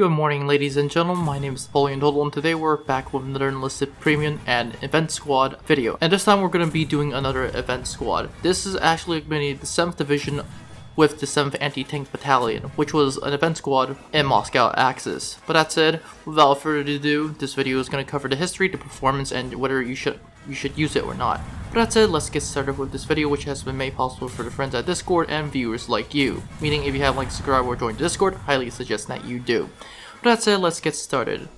Good morning, ladies and gentlemen. My name is Napoleon, and today we're back with another Enlisted Premium and Event Squad video. And this time we're going to be doing another Event Squad. This is actually going to be the 7th Division with the 7th Anti-Tank Battalion, which was an Event Squad in Moscow Axis. But that said, without further ado, this video is going to cover the history, the performance, and whether you should use it or not. But that said, let's get started with this video, which has been made possible for the friends at Discord and viewers like you. Meaning, if you haven't subscribed or joined the Discord, highly suggest that you do. But that said, let's get started.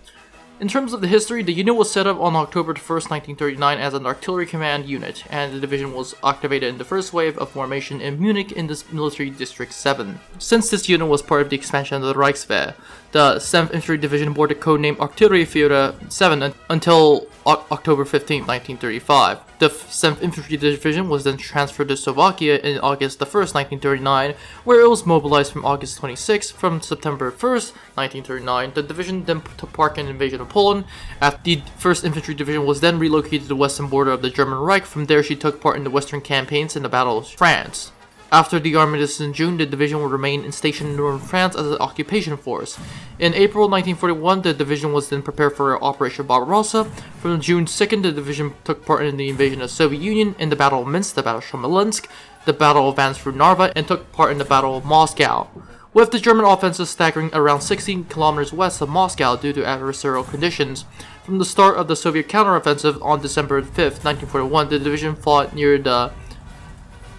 In terms of the history, the unit was set up on October 1st, 1939 as an artillery command unit, and the division was activated in the first wave of formation in Munich in the military district 7. Since this unit was part of the expansion of the Reichswehr, the 7th Infantry Division bore the codename Artillerieführer 7 until October 15, 1935. The 7th Infantry Division was then transferred to Slovakia in August 1st, 1939, where it was mobilized from August 26th. From September 1st, 1939, the division then took part in the invasion of Poland. After the 1st Infantry Division was then relocated to the western border of the German Reich. From there, she took part in the western campaigns in the Battle of France. After the armistice in June, the division would remain stationed in northern France as an occupation force. In April 1941, the division was then prepared for Operation Barbarossa. From June 2nd, the division took part in the invasion of the Soviet Union in the Battle of Minsk, the Battle of Smolensk, the Battle of advanced through Narva, and took part in the Battle of Moscow, with the German offensive staggering around 16 kilometers west of Moscow due to adversarial conditions. From the start of the Soviet counteroffensive on December 5th, 1941, the division fought near the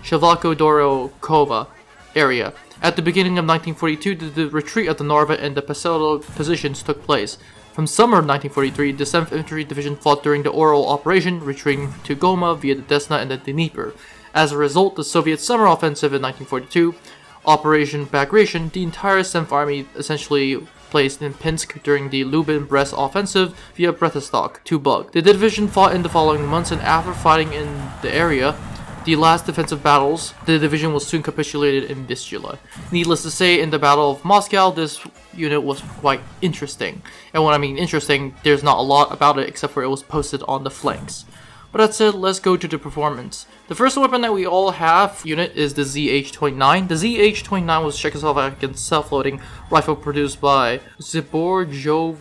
Shavako-Dorokova area. At the beginning of 1942, the retreat of the Narva and the Paselo positions took place. From summer of 1943, the 7th Infantry Division fought during the Oral Operation, retreating to Goma via the Desna and the Dnieper. As a result, the Soviet summer offensive in 1942, Operation Bagration, the entire 7th Army essentially placed in Pinsk during the Lubin-Brest offensive via Bretastok to Bug. The division fought in the following months, and after fighting in the area, the last defensive battles, the division was soon capitulated in Vistula. Needless to say, in the Battle of Moscow, this unit was quite interesting. And when I mean interesting, there's not a lot about it except for it was posted on the flanks. But that said, let's go to the performance. The first weapon that we all have unit is the ZH-29. The ZH-29 was a Czechoslovakian self-loading rifle produced by Zborjovka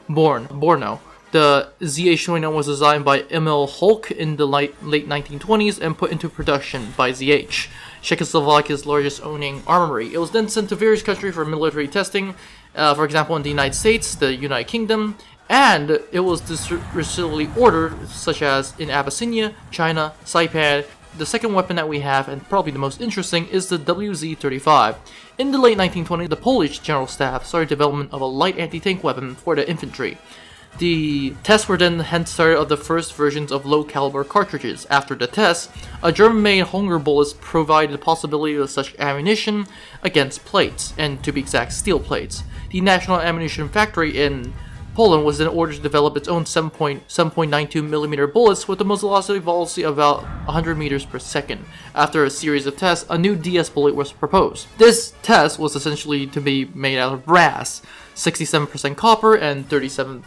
Borno. The ZH-29 was designed by Emil Holk in the late 1920s and put into production by ZH, Czechoslovakia's largest owning armory. It was then sent to various countries for military testing, for example in the United States, the United Kingdom, and it was distributorily ordered, such as in Abyssinia, China, Saipan. The second weapon that we have, and probably the most interesting, is the WZ-35. In the late 1920s, the Polish General Staff started development of a light anti-tank weapon for the infantry. The tests were then hence started of the first versions of low-caliber cartridges. After the tests, a German-made Hunger bullets provided the possibility of such ammunition against plates, and to be exact, steel plates. The National Ammunition Factory in Poland was then ordered to develop its own 7.92mm bullets with the muzzle velocity of about 100 meters per second. After a series of tests, a new DS bullet was proposed. This test was essentially to be made out of brass, 67% copper, and 37%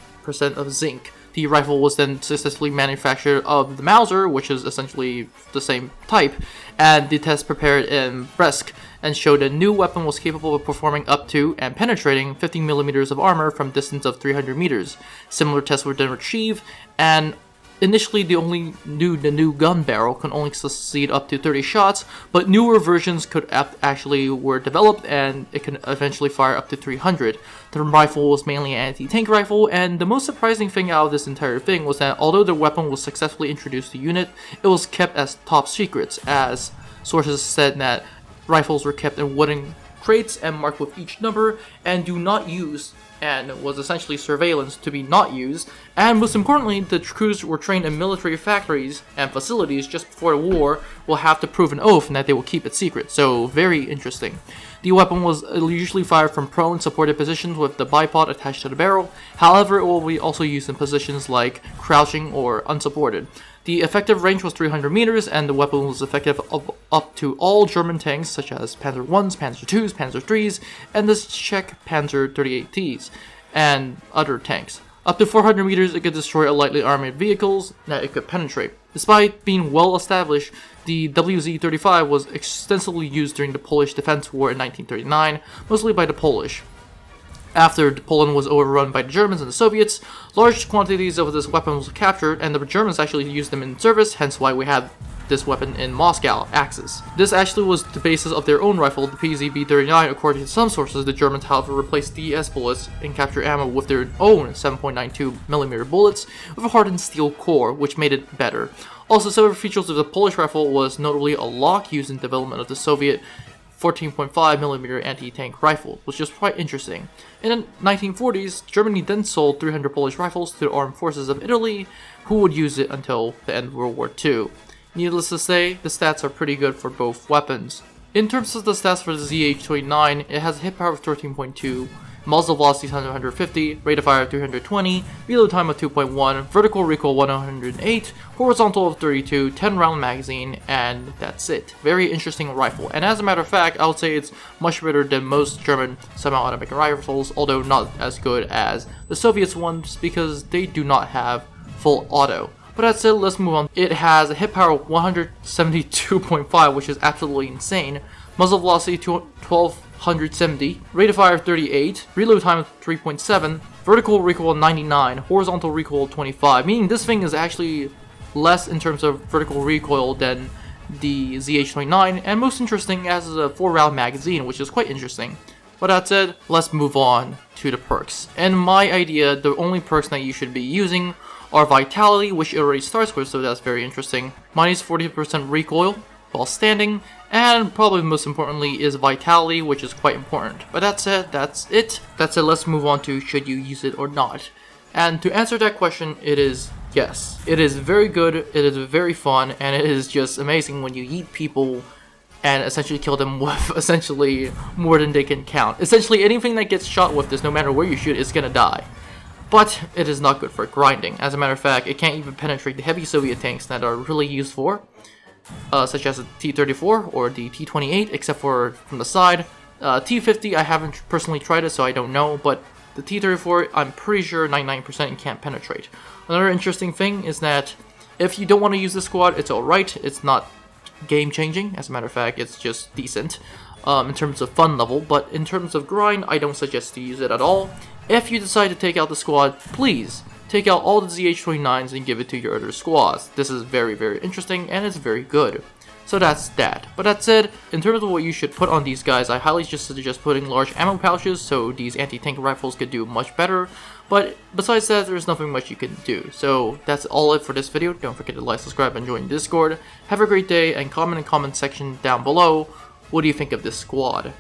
of zinc. The rifle was then successfully manufactured of the Mauser, which is essentially the same type, and the test prepared in Brest and showed a new weapon was capable of performing up to and penetrating 15mm of armor from distance of 300 meters. Similar tests were then achieved, and initially the new gun barrel could only succeed up to 30 shots, but newer versions could actually were developed and it can eventually fire up to 300. The rifle was mainly an anti-tank rifle, and the most surprising thing out of this entire thing was that although the weapon was successfully introduced to the unit, it was kept as top secrets, as sources said that rifles were kept in wooden crates and marked with each number and do not use, and was essentially surveillance to be not used. And most importantly, the crews were trained in military factories and facilities just before the war will have to prove an oath and that they will keep it secret. So very interesting. The weapon was usually fired from prone supported positions with the bipod attached to the barrel. However, it will be also used in positions like crouching or unsupported. The effective range was 300 meters, and the weapon was effective up to all German tanks such as Panzer Is, Panzer IIs, Panzer IIIs, and the Czech Panzer 38Ts, and other tanks. Up to 400 meters, it could destroy a lightly armored vehicles that it could penetrate. Despite being well established, the WZ-35 was extensively used during the Polish Defense War in 1939, mostly by the Polish. After Poland was overrun by the Germans and the Soviets, large quantities of this weapon was captured, and the Germans actually used them in service, hence why we have this weapon in Moscow, Axis. This actually was the basis of their own rifle, the PZB-39. According to some sources, the Germans, however, replaced DS bullets and capture ammo with their own 7.92mm bullets with a hardened steel core, which made it better. Also, several features of the Polish rifle was notably a lock used in development of the Soviet 14.5mm anti-tank rifle, which is quite interesting. In the 1940s, Germany then sold 300 Polish rifles to the armed forces of Italy, who would use it until the end of World War II. Needless to say, the stats are pretty good for both weapons. In terms of the stats for the ZH-29, it has a hit power of 13.2, muzzle velocity 150, rate of fire of 320, reload time of 2.1, vertical recoil 108, horizontal of 32, 10-round magazine, and that's it. Very interesting rifle, and as a matter of fact, I would say it's much better than most German semi-automatic rifles, although not as good as the Soviets ones because they do not have full auto. But that said, let's move on. It has a hit power of 172.5, which is absolutely insane. Muzzle velocity 1270, rate of fire of 38, reload time of 3.7, vertical recoil 99, horizontal recoil 25, meaning this thing is actually less in terms of vertical recoil than the ZH-29, and most interesting, it has a 4-round magazine, which is quite interesting. But that said, let's move on to the perks. And my idea, the only perks that you should be using are Vitality, which it already starts with, so that's very interesting. Minus 40% recoil while standing, and probably most importantly is Vitality, which is quite important. But that said, that's it. That said, let's move on to should you use it or not. And to answer that question, it is yes. It is very good, it is very fun, and it is just amazing when you eat people and essentially kill them with essentially more than they can count. Essentially anything that gets shot with this, no matter where you shoot, is gonna die. But it is not good for grinding. As a matter of fact, it can't even penetrate the heavy Soviet tanks that are really used for, such as the T-34 or the T-28, except for from the side. T-50, I haven't personally tried it, so I don't know, but the T-34, I'm pretty sure 99% can't penetrate. Another interesting thing is that if you don't want to use the squad, it's alright. It's not game-changing. As a matter of fact, it's just decent in terms of fun level, but in terms of grind, I don't suggest to use it at all. If you decide to take out the squad, please take out all the ZH-29s and give it to your other squads. This is very, very interesting, and it's very good. So that's that. But that said, in terms of what you should put on these guys, I highly just suggest putting large ammo pouches so these anti-tank rifles could do much better. But besides that, there's nothing much you can do. So that's all it for this video. Don't forget to like, subscribe, and join Discord. Have a great day, and comment in the comment section down below, what do you think of this squad?